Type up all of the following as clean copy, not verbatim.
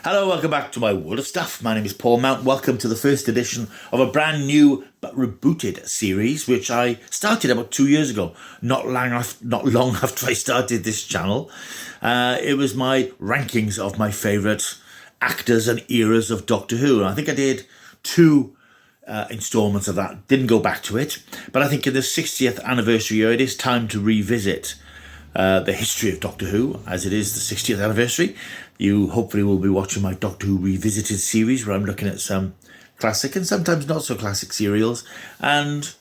Hello, welcome back to my world of stuff. My name is Paul Mount. Welcome to the first edition of a brand new but rebooted series, which I started about 2 years ago, not long after I started this channel. It was my rankings of my favourite actors and eras of Doctor Who. And I think I did two instalments of that. Didn't go back to it. But I think in the 60th anniversary year, it is time to revisit the history of Doctor Who, as it is the 60th anniversary. You hopefully will be watching my Doctor Who Revisited series, where I'm looking at some classic and sometimes not so classic serials and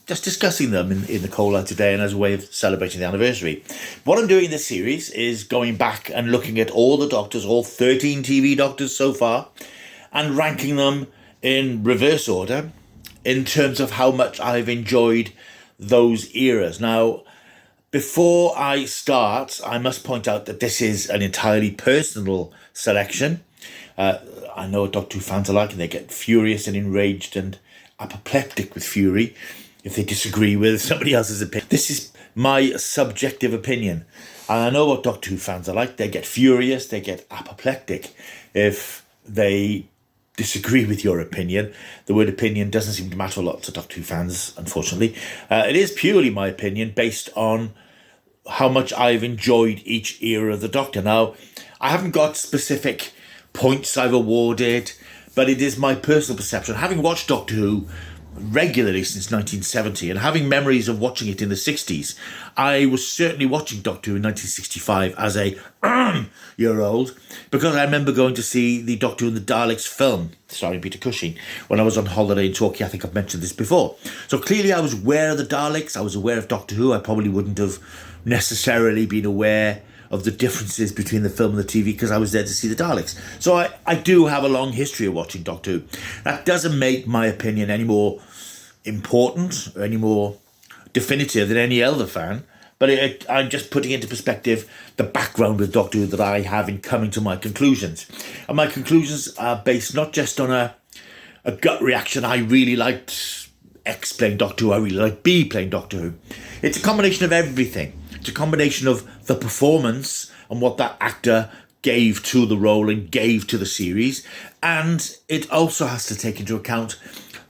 just discussing them in the cold light today and as a way of celebrating the anniversary. What I'm doing in this series is going back and looking at all the Doctors, all 13 TV Doctors so far, and ranking them in reverse order in terms of how much I've enjoyed those eras. Now, before I start, I must point out that this is an entirely personal selection. I know what Doctor Who fans are like, and they get furious and enraged and apoplectic with fury if they disagree with somebody else's opinion. This is my subjective opinion. And I know what Doctor Who fans are like. They get furious, they get apoplectic if they disagree with your opinion. The word opinion doesn't seem to matter a lot to Doctor Who fans, unfortunately. It is purely my opinion based on how much I've enjoyed each era of the Doctor. Now, I haven't got specific points I've awarded, but it is my personal perception. Having watched Doctor Who regularly since 1970 and having memories of watching it in the 60s, I was certainly watching Doctor Who in 1965 as a year old, because I remember going to see the Doctor Who and the Daleks film starring Peter Cushing when I was on holiday in Torquay. I think I've mentioned this before. So clearly I was aware of the Daleks, I was aware of Doctor Who. I probably wouldn't have necessarily been aware of the differences between the film and the TV because I was there to see the Daleks. So I do have a long history of watching Doctor Who. That doesn't make my opinion any more important or any more definitive than any other fan, but I'm just putting into perspective the background with Doctor Who that I have in coming to my conclusions. And my conclusions are based not just on a gut reaction. I really liked X playing Doctor Who, I really like B playing Doctor Who. It's a combination of everything. It's a combination of the performance and what that actor gave to the role and gave to the series. And it also has to take into account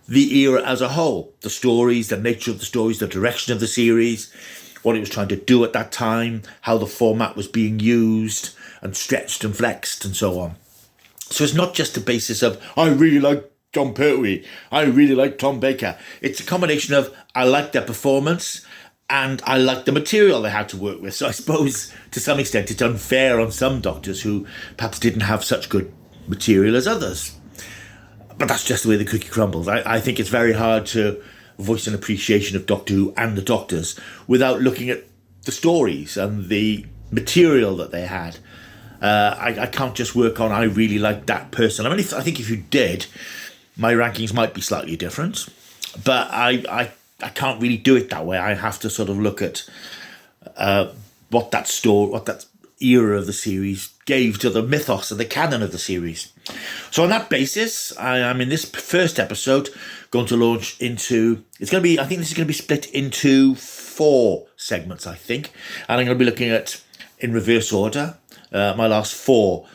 the era as a whole. The stories, the nature of the stories, the direction of the series, what it was trying to do at that time, how the format was being used and stretched and flexed and so on. So it's not just a basis of, I really like John Pertwee, I really like Tom Baker. It's a combination of, I like their performance and I like the material they had to work with. So I suppose to some extent it's unfair on some Doctors who perhaps didn't have such good material as others. But that's just the way the cookie crumbles. I think it's very hard to voice an appreciation of Doctor Who and the Doctors without looking at the stories and the material that they had. I can't just work on, I really like that person. I mean, I think if you did, my rankings might be slightly different. But I can't really do it that way. I have to sort of look at what that era of the series gave to the mythos and the canon of the series. So on that basis, I am in this first episode going to launch into, I think this is going to be split into 4 segments, I think. And I'm going to be looking at, in reverse order, my last 4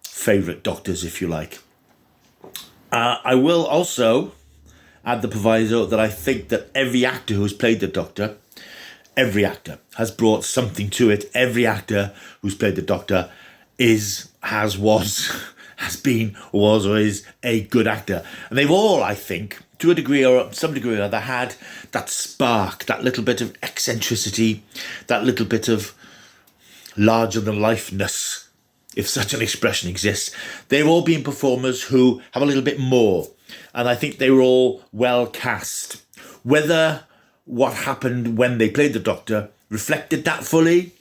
favourite Doctors, if you like. I will also add the proviso that I think that every actor who has played the Doctor, every actor has brought something to it. Every actor who's played the Doctor was, or is a good actor. And they've all, I think, to a degree or some degree or other, had that spark, that little bit of eccentricity, that little bit of larger-than-lifeness, if such an expression exists. They've all been performers who have a little bit more. And I think they were all well cast. Whether what happened when they played the Doctor reflected that fully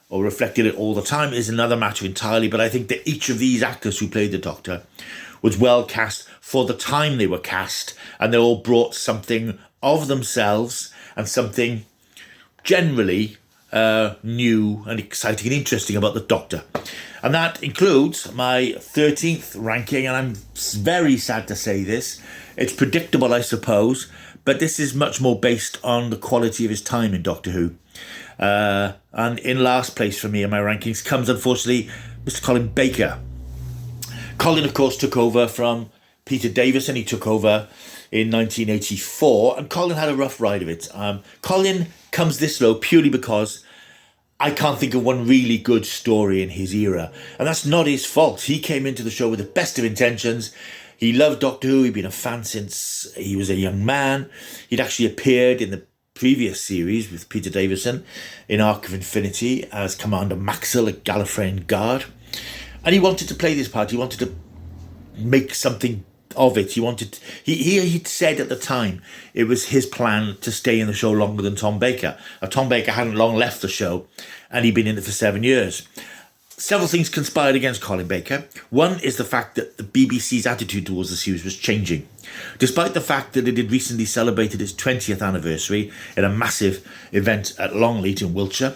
or reflected it all the time is another matter entirely. But I think that each of these actors who played the Doctor was well cast for the time they were cast. And they all brought something of themselves and something generally new and exciting and interesting about the Doctor. And that includes my 13th ranking, and I'm very sad to say this. It's predictable, I suppose, but this is much more based on the quality of his time in Doctor Who. And in last place for me in my rankings comes, unfortunately, Mr. Colin Baker. Colin, of course, took over from Peter Davison. He took over in 1984, and Colin had a rough ride of it. Colin comes this low purely because I can't think of one really good story in his era, and that's not his fault. He came into the show with the best of intentions. He loved Doctor Who. He'd been a fan since he was a young man. He'd actually appeared in the previous series with Peter Davison in Arc of Infinity as Commander Maxwell, a Gallifreyan guard. And he wanted to play this part. He wanted to make something of it. He'd said at the time it was his plan to stay in the show longer than Tom Baker. Tom Baker hadn't long left the show, and he'd been in it for 7 years. Several things conspired against Colin Baker. One is the fact that the BBC's attitude towards the series was changing. Despite the fact that it had recently celebrated its 20th anniversary in a massive event at Longleat in Wiltshire,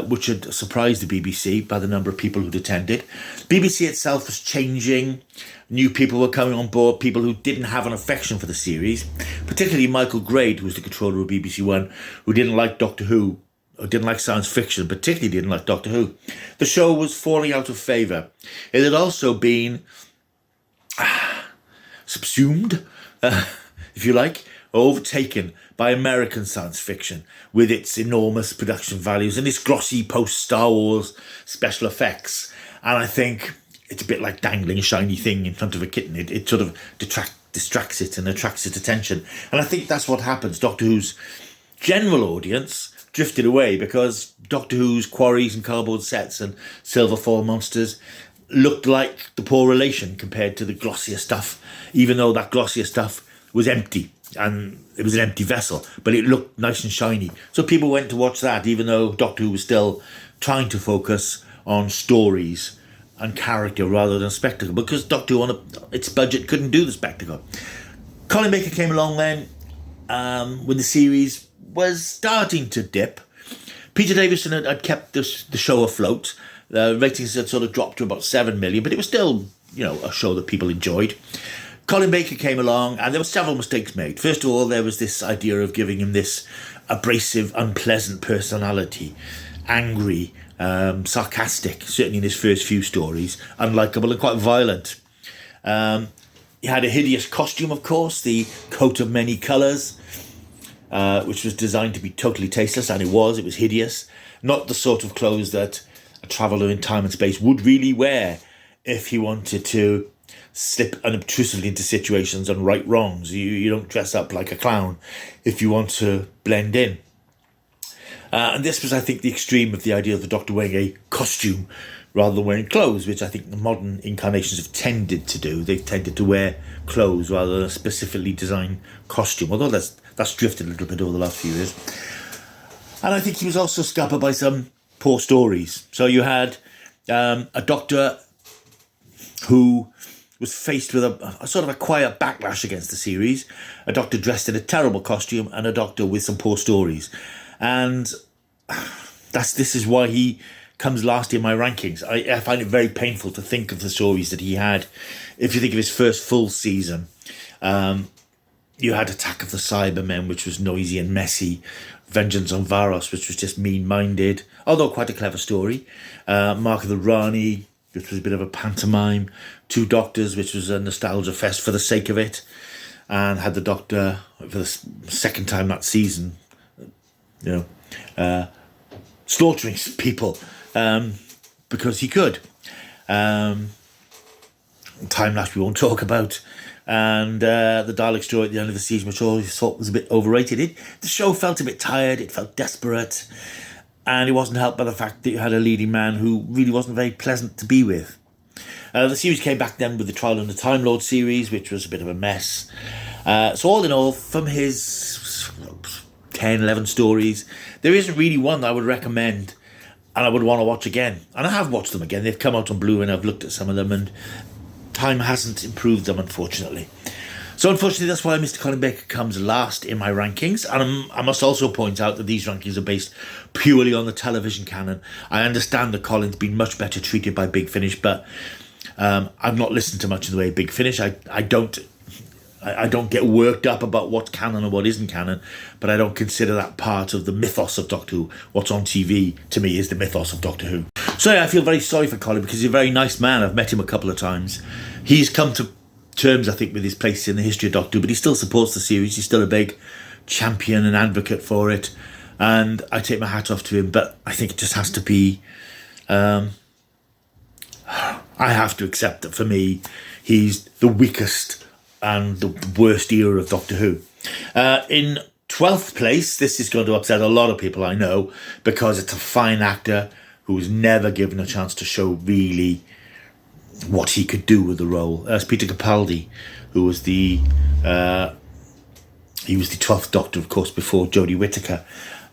which had surprised the BBC by the number of people who'd attended. BBC itself was changing. New people were coming on board, people who didn't have an affection for the series, particularly Michael Grade, who was the controller of BBC One, who didn't like Doctor Who, or didn't like science fiction, particularly didn't like Doctor Who. The show was falling out of favour. It had also been subsumed, if you like, or overtaken by American science fiction with its enormous production values and its glossy post-Star Wars special effects. And I think it's a bit like dangling a shiny thing in front of a kitten. It sort of distracts it and attracts its attention. And I think that's what happens. Doctor Who's general audience drifted away because Doctor Who's quarries and cardboard sets and silver foil monsters looked like the poor relation compared to the glossier stuff, even though that glossier stuff was empty and it was an empty vessel, but it looked nice and shiny. So people went to watch that, even though Doctor Who was still trying to focus on stories and character rather than spectacle, because Doctor Who on its budget couldn't do the spectacle. Colin Baker came along then when the series was starting to dip. Peter Davison had kept the show afloat. The ratings had sort of dropped to about 7 million, but it was still, a show that people enjoyed. Colin Baker came along, and there were several mistakes made. First of all, there was this idea of giving him this abrasive, unpleasant personality, angry, sarcastic, certainly in his first few stories, unlikable and quite violent. He had a hideous costume, of course, the coat of many colours, which was designed to be totally tasteless, and it was hideous. Not the sort of clothes that a traveller in time and space would really wear if he wanted to slip unobtrusively into situations and right wrongs. You don't dress up like a clown if you want to blend in. And this was, I think, the extreme of the idea of the Doctor wearing a costume rather than wearing clothes, which I think the modern incarnations have tended to do. They've tended to wear clothes rather than a specifically designed costume, although that's drifted a little bit over the last few years. And I think he was also scuppered by some poor stories. So you had a Doctor who was faced with a sort of a quiet backlash against the series, a Doctor dressed in a terrible costume, and a Doctor with some poor stories. And this is why he comes last in my rankings. I find it very painful to think of the stories that he had. If you think of his first full season, you had Attack of the Cybermen, which was noisy and messy, Vengeance on Varos, which was just mean-minded, although quite a clever story, Mark of the Rani, which was a bit of a pantomime, Two Doctors, which was a nostalgia fest for the sake of it, and had the Doctor for the second time that season, slaughtering people because he could. Time lapse we won't talk about, and the Dalek story at the end of the season, which I always thought was a bit overrated. The show felt a bit tired, it felt desperate, and it wasn't helped by the fact that you had a leading man who really wasn't very pleasant to be with. The series came back then with the Trial and the Time Lord series, which was a bit of a mess. So all in all, from his 10, 11 stories, there isn't really one that I would recommend and I would want to watch again. And I have watched them again. They've come out on Blu and I've looked at some of them, and time hasn't improved them, unfortunately. So unfortunately, that's why Mr. Colin Baker comes last in my rankings. And I must also point out that these rankings are based purely on the television canon. I understand that Colin's been much better treated by Big Finish, but I've not listened to much in the way of Big Finish. I don't I don't get worked up about what's canon and what isn't canon, but I don't consider that part of the mythos of Doctor Who. What's on TV, to me, is the mythos of Doctor Who. So yeah, I feel very sorry for Colin because he's a very nice man. I've met him a couple of times. He's come to terms, I think, with his place in the history of Doctor Who, but he still supports the series. He's still a big champion and advocate for it. And I take my hat off to him, but I think it just has to be... I have to accept that for me, he's the weakest and the worst era of Doctor Who. In 12th place, this is going to upset a lot of people I know, because it's a fine actor who was never given a chance to show really what he could do with the role. That's Peter Capaldi, who was he was the 12th Doctor, of course, before Jodie Whittaker.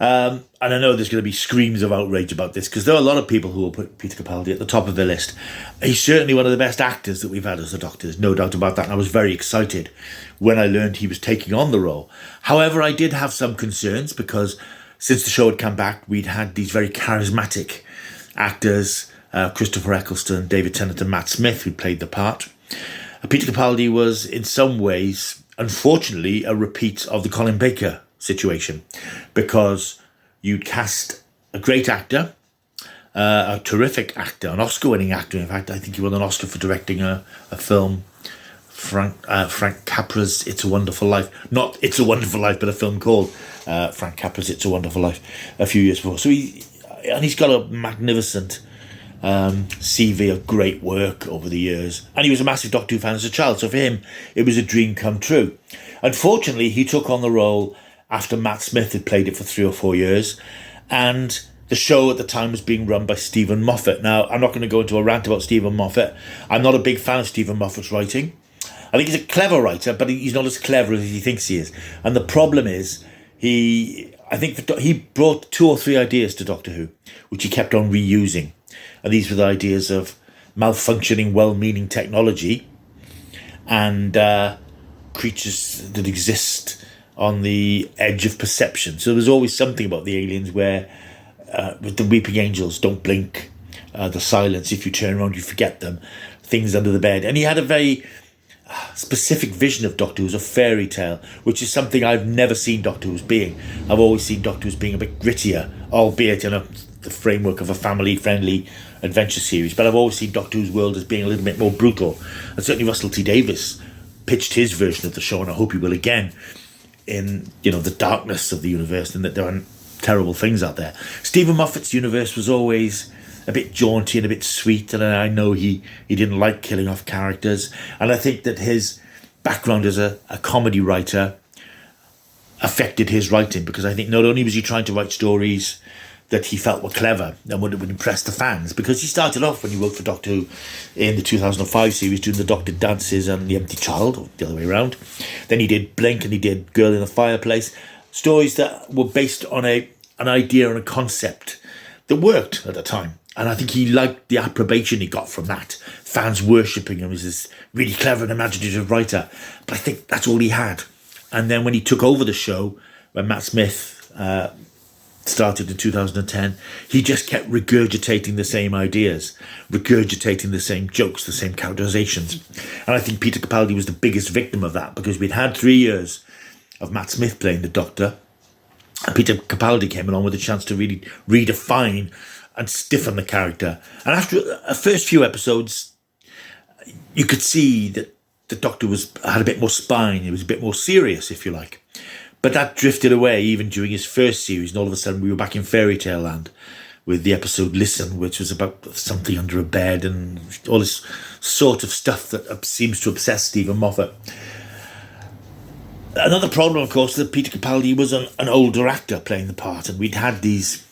And I know there's going to be screams of outrage about this, because there are a lot of people who will put Peter Capaldi at the top of the list. He's certainly one of the best actors that we've had as the Doctor, there's no doubt about that, and I was very excited when I learned he was taking on the role. However, I did have some concerns, because since the show had come back, we'd had these very charismatic actors, Christopher Eccleston, David Tennant and Matt Smith, who played the part. Peter Capaldi was, in some ways, unfortunately, a repeat of the Colin Baker situation, because you'd cast a great actor, a terrific actor, an Oscar-winning actor. In fact, I think he won an Oscar for directing a film, Frank Capra's It's a Wonderful Life. Not It's a Wonderful Life, but a film called Frank Capra's It's a Wonderful Life a few years before. So he's got a magnificent CV of great work over the years. And he was a massive Doctor Who fan as a child, so for him, it was a dream come true. Unfortunately, he took on the role after Matt Smith had played it for 3 or 4 years, and the show at the time was being run by Stephen Moffat. Now, I'm not going to go into a rant about Stephen Moffat. I'm not a big fan of Stephen Moffat's writing. I think he's a clever writer, but he's not as clever as he thinks he is. And the problem is, he brought 2 or 3 ideas to Doctor Who, which he kept on reusing. And these were the ideas of malfunctioning, well-meaning technology and creatures that exist on the edge of perception. So there's always something about the aliens where, with the weeping angels, don't blink, the silence, if you turn around you forget them, things under the bed. And he had a very specific vision of Doctor Who as a fairy tale, which is something I've never seen Doctor Who as being. I've always seen Doctor Who as being a bit grittier, albeit in the framework of a family-friendly adventure series, but I've always seen Doctor Who's world as being a little bit more brutal. And certainly Russell T Davies pitched his version of the show, and I hope he will again, in the darkness of the universe, and that there are terrible things out there. Stephen Moffat's universe was always a bit jaunty and a bit sweet, and I know he didn't like killing off characters, and I think that his background as a comedy writer affected his writing, because I think not only was he trying to write stories that he felt were clever and would impress the fans, because he started off when he worked for Doctor Who in the 2005 series doing the Doctor Dances and The Empty Child, or the other way around. Then he did Blink and he did Girl in the Fireplace, stories that were based on an idea and a concept that worked at the time. And I think he liked the approbation he got from that, fans worshipping him as this really clever and imaginative writer. But I think that's all he had. And then when he took over the show, when Matt Smith started in 2010, he just kept regurgitating the same ideas, regurgitating the same jokes, the same characterizations. And I think Peter Capaldi was the biggest victim of that, because we'd had 3 years of Matt Smith playing the Doctor, and Peter Capaldi came along with a chance to really redefine and stiffen the character. And after the first few episodes, you could see that the Doctor had a bit more spine. It was a bit more serious, if you like. But that drifted away even during his first series, and all of a sudden we were back in fairy tale land with the episode Listen, which was about something under a bed and all this sort of stuff that seems to obsess Stephen Moffat. Another problem, of course, that Peter Capaldi was an older actor playing the part, and we'd had these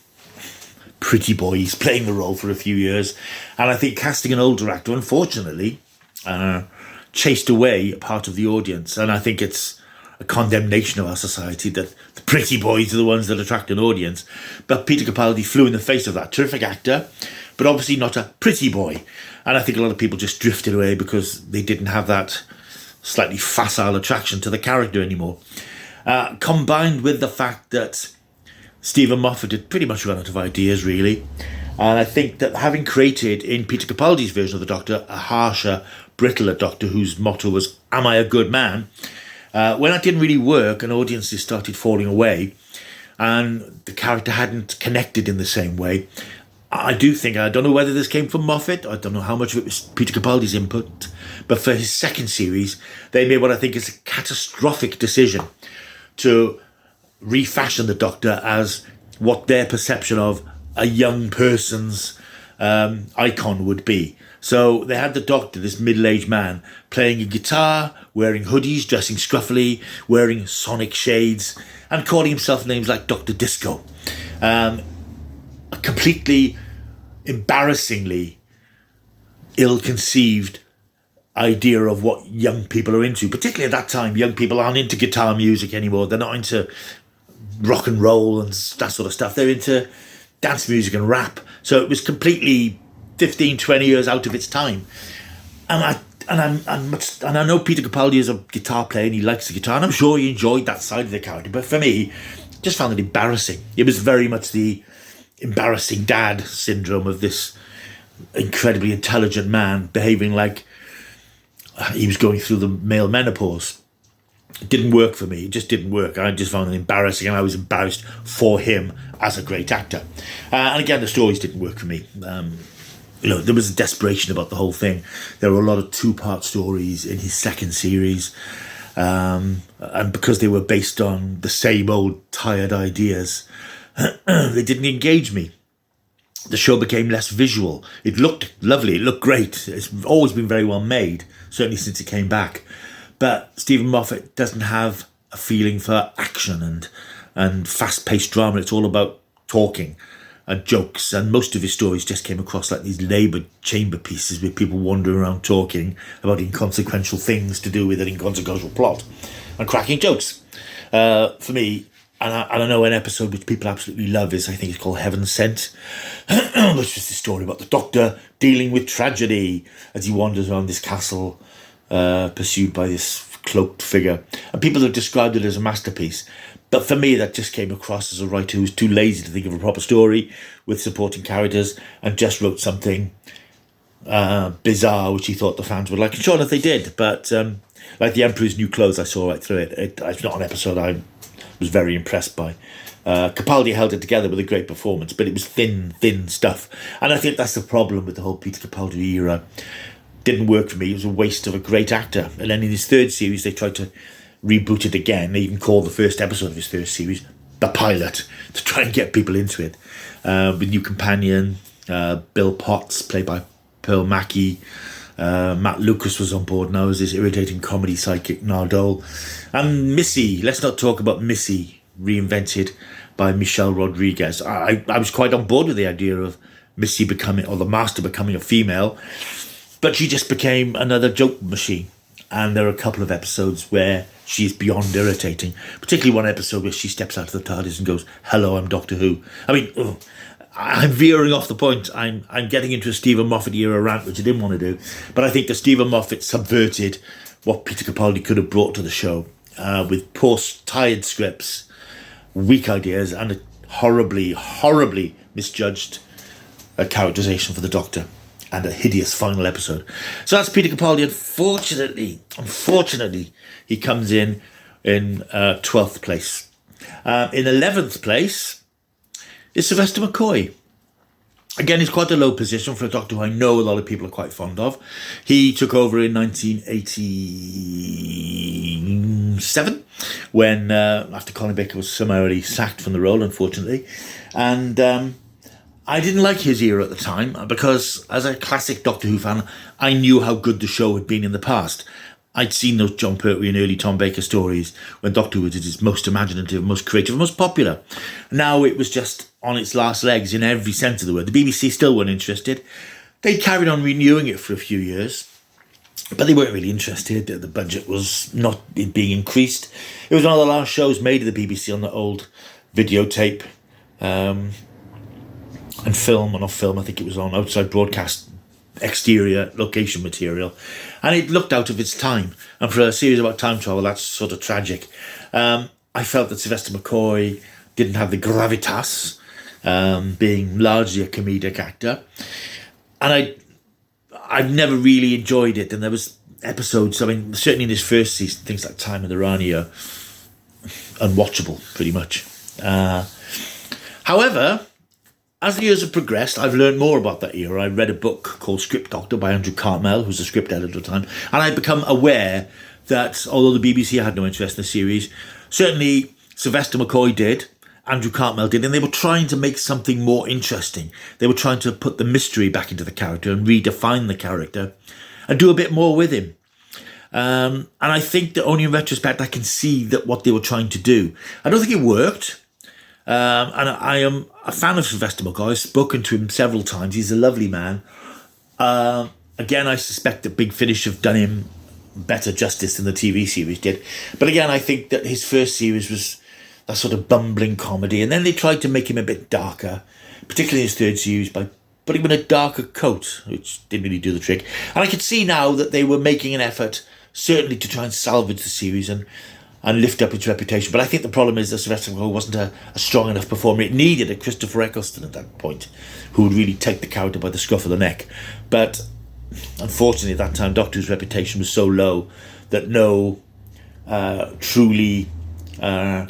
pretty boys playing the role for a few years, and I think casting an older actor, unfortunately, chased away a part of the audience, and I think it's a condemnation of our society that the pretty boys are the ones that attract an audience. But Peter Capaldi flew in the face of that. Terrific actor, but obviously not a pretty boy. And I think a lot of people just drifted away because they didn't have that slightly facile attraction to the character anymore. Combined with the fact that Stephen Moffat had pretty much run out of ideas, really. And I think that having created in Peter Capaldi's version of the Doctor a harsher, brittler Doctor whose motto was, "Am I a good man?" When that didn't really work and audiences started falling away and the character hadn't connected in the same way, I don't know whether this came from Moffat. I don't know how much of it was Peter Capaldi's input. But for his second series, they made what I think is a catastrophic decision to refashion the Doctor as what their perception of a young person's icon would be. So they had the Doctor, this middle-aged man, playing a guitar, wearing hoodies, dressing scruffily, wearing sonic shades, and calling himself names like Dr. Disco. A completely embarrassingly ill-conceived idea of what young people are into. Particularly at that time, young people aren't into guitar music anymore. They're not into rock and roll and that sort of stuff. They're into dance music and rap. So it was completely 15, 20 years out of its time. And I know Peter Capaldi is a guitar player and he likes the guitar, and I'm sure he enjoyed that side of the character. But for me, just found it embarrassing. It was very much the embarrassing dad syndrome of this incredibly intelligent man behaving like he was going through the male menopause. It didn't work for me. It just didn't work. I just found it embarrassing, and I was embarrassed for him as a great actor. And again, the stories didn't work for me. There was a desperation about the whole thing. There were a lot of two-part stories in his second series, and because they were based on the same old tired ideas, they didn't engage me. The show became less visual. It looked lovely. It looked great. It's always been very well made, certainly since it came back. But Stephen Moffat doesn't have a feeling for action and fast-paced drama. It's all about talking and jokes, and most of his stories just came across like these laboured chamber pieces with people wandering around talking about inconsequential things to do with an inconsequential plot and cracking jokes. For me, and I know an episode which people absolutely love is, I think it's called Heaven Sent, which is the story about the Doctor dealing with tragedy as he wanders around this castle, pursued by this cloaked figure. And people have described it as a masterpiece. But for me, that just came across as a writer who was too lazy to think of a proper story with supporting characters and just wrote something bizarre, which he thought the fans would like. And sure enough, they did. But like The Emperor's New Clothes, I saw right through it. It's not an episode I was very impressed by. Capaldi held it together with a great performance, but it was thin stuff. And I think that's the problem with the whole Peter Capaldi era. Didn't work for me. It was a waste of a great actor. And then in his third series, they tried to reboot it again. They even called the first episode of his first series The Pilot to try and get people into it. With new companion, Bill Potts, played by Pearl Mackie. Matt Lucas was on board now as this irritating comedy psychic Nardole. And Missy, let's not talk about Missy, reinvented by Michelle Rodriguez. I was quite on board with the idea of Missy becoming, or the Master becoming, a female, but she just became another joke machine. And there are a couple of episodes where she's beyond irritating, particularly one episode where she steps out of the TARDIS and goes, "Hello, I'm Doctor Who." I mean, I'm veering off the point. I'm getting into a Stephen Moffat era rant, which I didn't want to do. But I think that Stephen Moffat subverted what Peter Capaldi could have brought to the show with poor, tired scripts, weak ideas, and a horribly misjudged characterization for the Doctor, and a hideous final episode. So that's Peter Capaldi. Unfortunately, he comes in 12th place. In 11th place is Sylvester McCoy. Again, it's quite a low position for a Doctor who I know a lot of people are quite fond of. He took over in 1987 when, after Colin Baker was summarily sacked from the role, unfortunately. And I didn't like his era at the time because, as a classic Doctor Who fan, I knew how good the show had been in the past. I'd seen those John Pertwee and early Tom Baker stories when Doctor Who was at its most imaginative, most creative, most popular. Now it was just on its last legs in every sense of the word. The BBC still weren't interested. They carried on renewing it for a few years, but they weren't really interested. The budget was not being increased. It was one of the last shows made at the BBC on the old videotape and film, or not film, I think it was on outside broadcast exterior location material, and it looked out of its time. And for a series about time travel, that's sort of tragic. I felt that Sylvester McCoy didn't have the gravitas, being largely a comedic actor, and I've never really enjoyed it. And there was episodes, I mean, certainly in his first season, things like Time of the Rani are unwatchable, pretty much. However, as the years have progressed, I've learned more about that era. I read a book called Script Doctor by Andrew Cartmel, who's the script editor at the time, and I've become aware that although the BBC had no interest in the series, certainly Sylvester McCoy did, Andrew Cartmel did, and they were trying to make something more interesting. They were trying to put the mystery back into the character and redefine the character and do a bit more with him. And I think that only in retrospect I can see that what they were trying to do. I don't think it worked. And I am a fan of Sylvester McCoy. I've spoken to him several times. He's a lovely man. Again, I suspect that Big Finish have done him better justice than the TV series did. But again, I think that his first series was that sort of bumbling comedy. And then they tried to make him a bit darker, particularly his third series, by putting him in a darker coat, which didn't really do the trick. And I could see now that they were making an effort, certainly to try and salvage the series and lift up its reputation. But I think the problem is that Sylvester McCoy wasn't a strong enough performer. It needed a Christopher Eccleston at that point, who would really take the character by the scruff of the neck. But unfortunately, at that time, Doctor Who's reputation was so low that no truly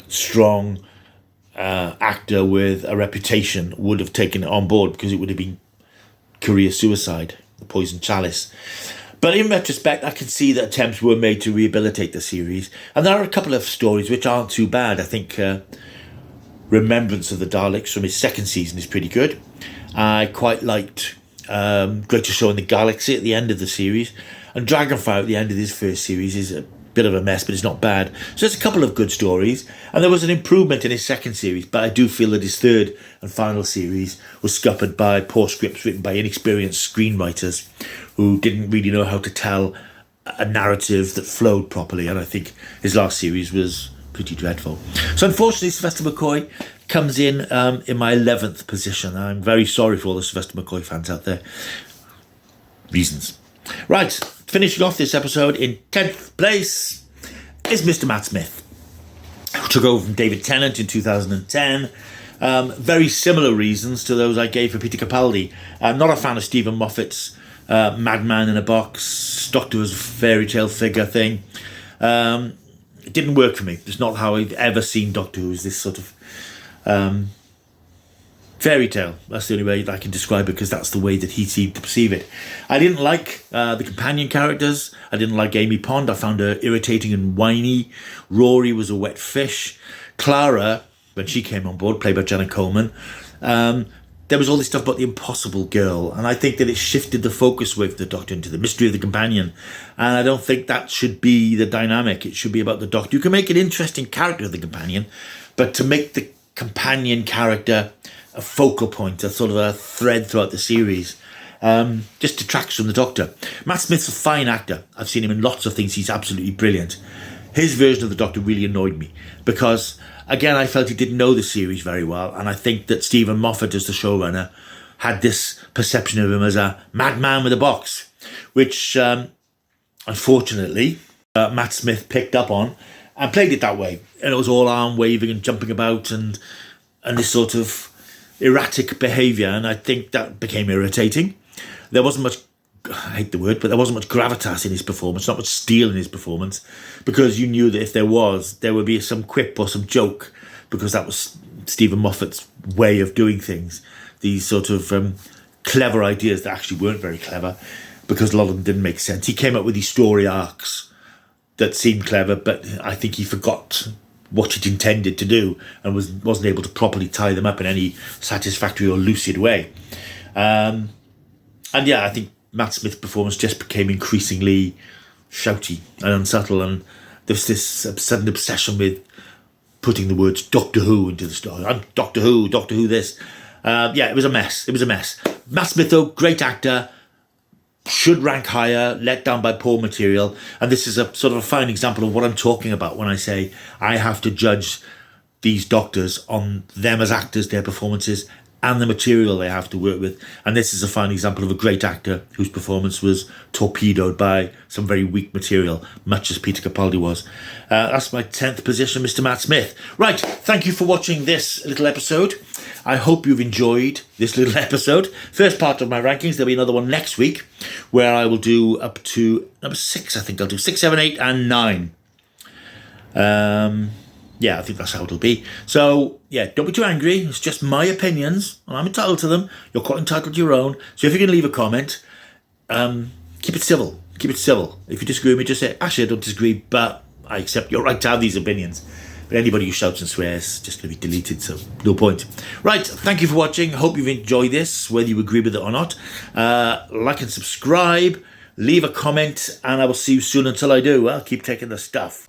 strong actor with a reputation would have taken it on board, because it would have been career suicide, the poison chalice. But in retrospect, I can see that attempts were made to rehabilitate the series. And there are a couple of stories which aren't too bad. I think Remembrance of the Daleks from his second season is pretty good. I quite liked Greatest Show in the Galaxy at the end of the series. And Dragonfire at the end of his first series is a bit of a mess, but it's not bad. So there's a couple of good stories. And there was an improvement in his second series. But I do feel that his third and final series was scuppered by poor scripts written by inexperienced screenwriters who didn't really know how to tell a narrative that flowed properly. And I think his last series was pretty dreadful. So unfortunately, Sylvester McCoy comes in my 11th position. I'm very sorry for all the Sylvester McCoy fans out there. Reasons. Right, finishing off this episode in 10th place is Mr. Matt Smith, who took over from David Tennant in 2010. Very similar reasons to those I gave for Peter Capaldi. I'm not a fan of Stephen Moffat's Madman in a Box, Doctor Who's fairy tale figure thing. It didn't work for me. It's not how I've ever seen Doctor Who, as this sort of fairy tale. That's the only way I can describe it, because that's the way that he seemed to perceive it. I didn't like the companion characters. I didn't like Amy Pond. I found her irritating and whiny. Rory was a wet fish. Clara, when she came on board, played by Jenna Coleman, there was all this stuff about the impossible girl, and I think that it shifted the focus with the Doctor into the mystery of the companion, and I don't think that should be the dynamic. It should be about the Doctor. You can make an interesting character of the companion, but to make the companion character a focal point, a sort of a thread throughout the series, just detracts from the Doctor. Matt Smith's a fine actor. I've seen him in lots of things. He's absolutely brilliant. His version of the Doctor really annoyed me, because again, I felt he didn't know the series very well, and I think that Stephen Moffat, as the showrunner, had this perception of him as a madman with a box, which, unfortunately, Matt Smith picked up on and played it that way. And it was all arm waving and jumping about and this sort of erratic behaviour, and I think that became irritating. There wasn't much, I hate the word, but there wasn't much gravitas in his performance, not much steel in his performance, because you knew that if there was, there would be some quip or some joke, because that was Stephen Moffat's way of doing things. These sort of clever ideas that actually weren't very clever, because a lot of them didn't make sense. He came up with these story arcs that seemed clever, but I think he forgot what it intended to do and wasn't able to properly tie them up in any satisfactory or lucid way. And yeah, I think Matt Smith's performance just became increasingly shouty and unsubtle, and there's this sudden obsession with putting the words Doctor Who into the story. I'm Doctor Who this. Yeah, it was a mess. Matt Smith, though, great actor, should rank higher, let down by poor material, and this is a sort of a fine example of what I'm talking about when I say I have to judge these Doctors on them as actors, their performances, and the material they have to work with. And this is a fine example of a great actor whose performance was torpedoed by some very weak material, much as Peter Capaldi was. That's my 10th position, Mr. Matt Smith. Right, thank you for watching this little episode. I hope you've enjoyed this little episode. First part of my rankings. There'll be another one next week where I will do up to number 6. I think I'll do 6, 7, 8, and 9. Yeah, I think that's how it'll be. So, yeah, don't be too angry. It's just my opinions, and I'm entitled to them. You're quite entitled to your own. So if you can leave a comment, keep it civil. Keep it civil. If you disagree with me, just say, actually, I don't disagree, but I accept your right to have these opinions. But anybody who shouts and swears is just going to be deleted, so no point. Right, thank you for watching. Hope you've enjoyed this, whether you agree with it or not. Like and subscribe. Leave a comment, and I will see you soon. Until I do, I'll keep taking the stuff.